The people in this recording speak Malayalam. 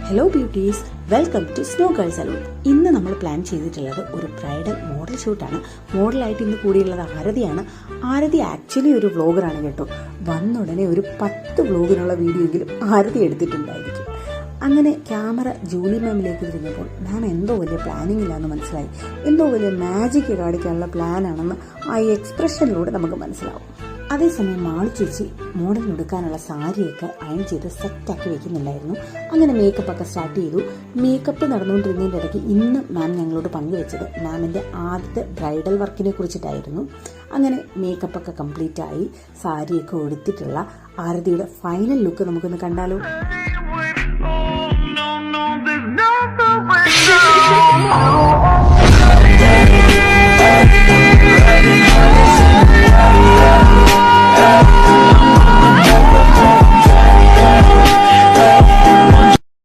Hello beauties, welcome to Snow Girl Salon. ഇന്ന് നമ്മൾ പ്ലാൻ ചെയ്തിട്ടുള്ളത് ഒരു ബ്രൈഡൽ മോഡൽ ഷൂട്ടാണ്. മോഡലായിട്ട് ഇന്ന് കൂടിയുള്ളത് ആരതിയാണ്. ആരതി ആക്ച്വലി ഒരു വ്ളോഗറാണ് കേട്ടോ. വന്ന ഉടനെ ഒരു 10 വ്ളോഗിനുള്ള വീഡിയോ എങ്കിലും ആരതി എടുത്തിട്ടുണ്ടായിരിക്കും. അങ്ങനെ ക്യാമറ ജൂലി മാമിലേക്ക് തിരിഞ്ഞപ്പോൾ മാം എന്തോ വലിയ പ്ലാനിങ് ഇല്ലാന്ന് മനസ്സിലായി. എന്തോ വലിയ മാജിക് കാണിക്കാനുള്ള പ്ലാനാണെന്ന് ആ എക്സ്പ്രഷനിലൂടെ നമുക്ക് മനസ്സിലാവും. അതേസമയം മാളു ചേച്ചി മോഡലിന് എടുക്കാനുള്ള സാരിയൊക്കെ അയൺ ചെയ്ത് സെറ്റാക്കി വെക്കുന്നുണ്ടായിരുന്നു. അങ്ങനെ മേക്കപ്പ് ഒക്കെ സ്റ്റാർട്ട് ചെയ്തു. മേക്കപ്പ് നടന്നുകൊണ്ടിരുന്നതിൻ്റെ ഇടയ്ക്ക് ഇന്ന് മാം ഞങ്ങളോട് പങ്കുവെച്ചത് മാമിൻ്റെ ആദ്യത്തെ ബ്രൈഡൽ വർക്കിനെ കുറിച്ചിട്ടായിരുന്നു. അങ്ങനെ മേക്കപ്പ് ഒക്കെ കംപ്ലീറ്റ് ആയി സാരിയൊക്കെ ഉടുത്തിട്ടുള്ള ആരതിയുടെ ഫൈനൽ ലുക്ക് നമുക്കൊന്ന് കണ്ടാലോ.